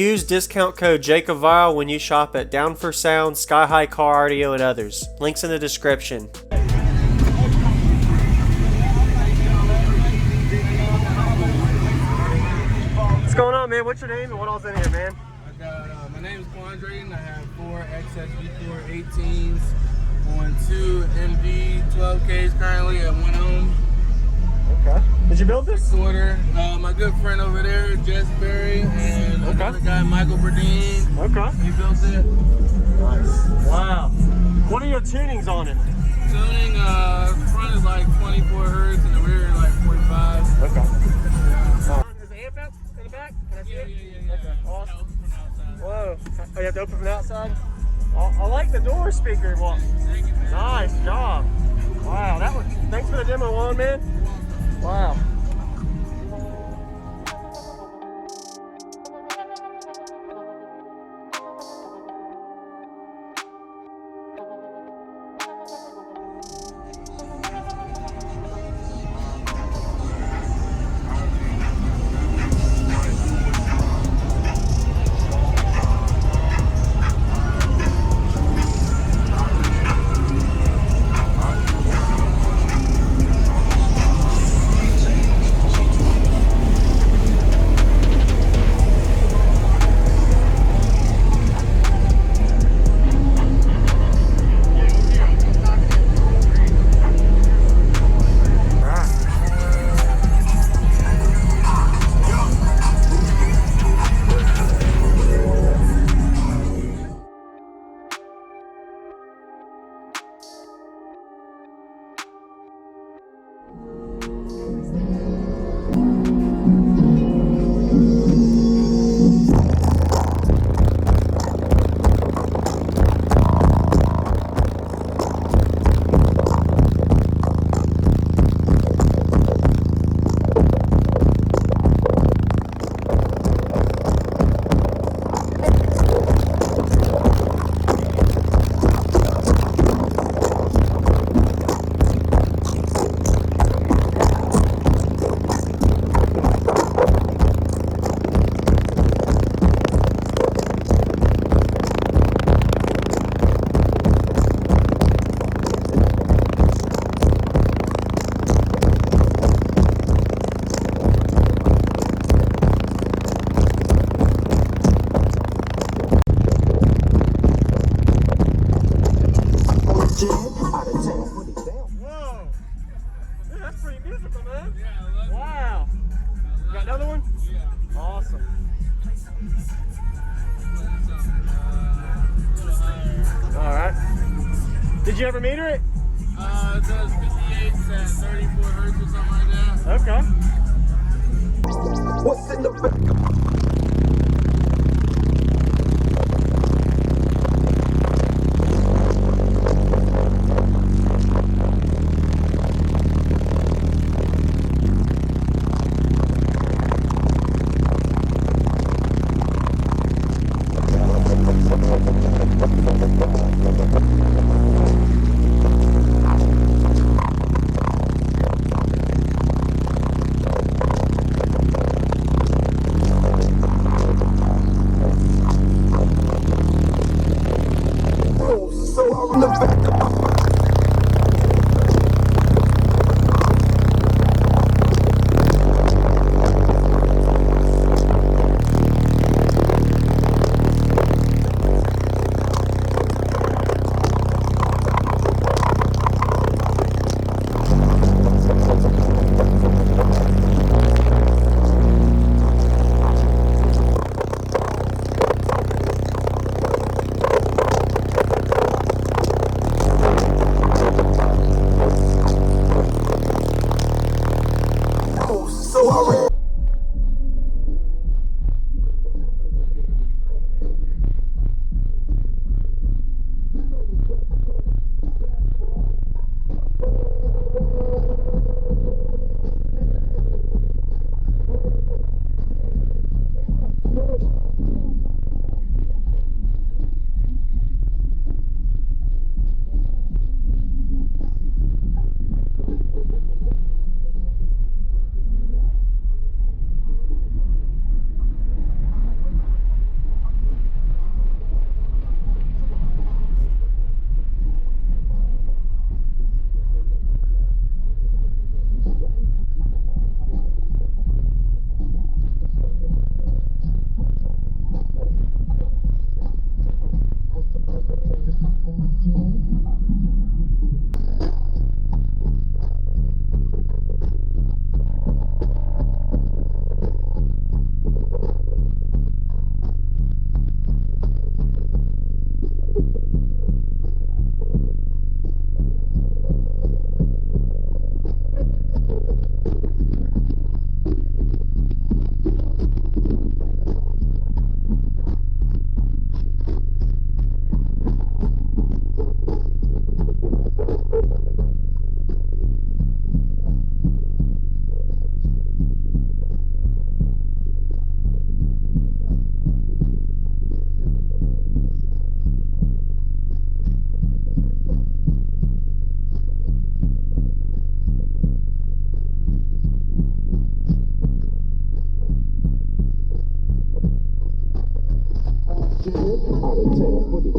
Use discount code JACOBVILE when you shop at Down for Sound, Sky High Car Audio, and others. Links in the description. What's going on, man? What's your name and what all's in here, man? My name is Quandra, and I have 4 XSV4 18s on 2 MD 12Ks currently at 1 ohm. Okay. Did you build this? Order. My good friend over there, Jess Berry, and another guy, Michael Burdine. Okay. He built it. Nice. Wow. What are your tunings on it? Tuning, front is like 24 hertz, and the rear is like 45. Okay. Yeah. Is the amp out in the back? Can I see it? Yeah. Okay. Awesome. Open from outside. Whoa. Oh, you have to open from the outside? I like the door speaker. Well, Thank you, man. nice job. Wow. That was. Thanks for the demo on, man. Wow. Whoa! Yeah, that's pretty musical, man. Yeah, I love it. Wow. You got another one? Yeah. Awesome. Alright. Did you ever meter it? It does 58 at 34 hertz or something like that. Okay. What's in the back? So in the back. Out of 10 for the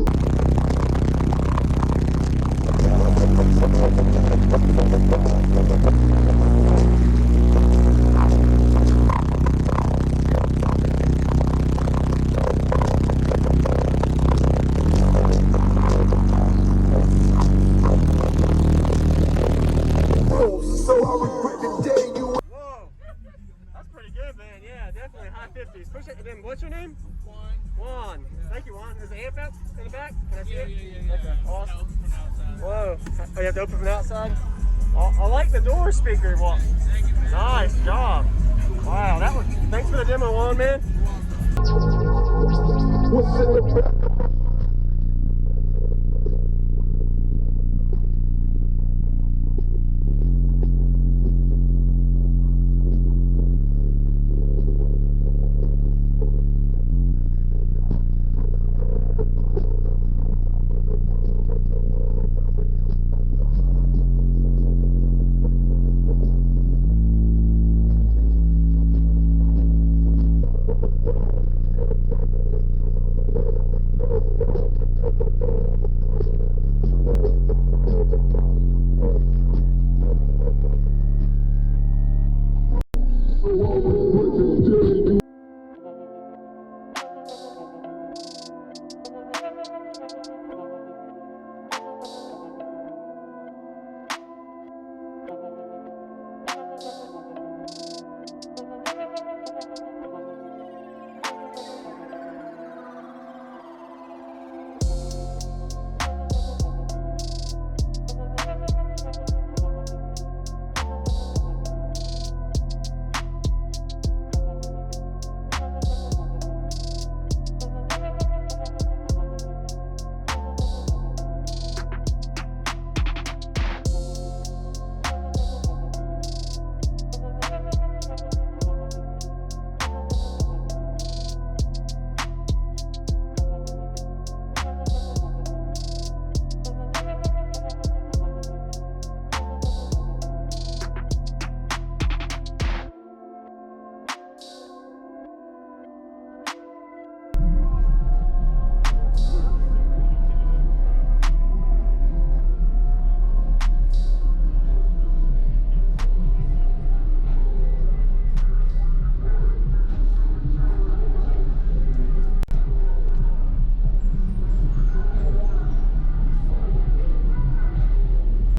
so I regret the day you Whoa, that's pretty good, man. Yeah, definitely high 50s. Push it. Then what's your name? Juan. Thank you, Juan. There's an amp out in the back. Can I see it? Yeah. Okay, awesome. Whoa, oh, you have to open from the outside? I like the door speaker. Well, nice job. Wow, that was. Thanks for the demo, Juan, man. was in the back.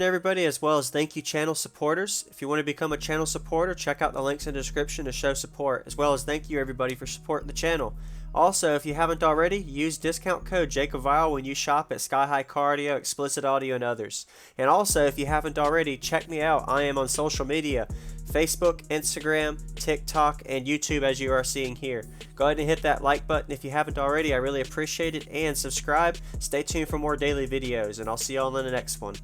Everybody, as well as thank you channel supporters. If you want to become a channel supporter, check out the links in the description to show support, as well as thank you everybody for supporting the channel. Also, if you haven't already, use discount code JACOBVILE when you shop at Sky High Car Audio, Explicit Audio, and others. And also, if you haven't already, check me out. I am on social media, Facebook, Instagram, TikTok, and YouTube, as you are seeing here. Go ahead and hit that like button if you haven't already. I really appreciate it. And subscribe. Stay tuned for more daily videos, and I'll see y'all in the next one.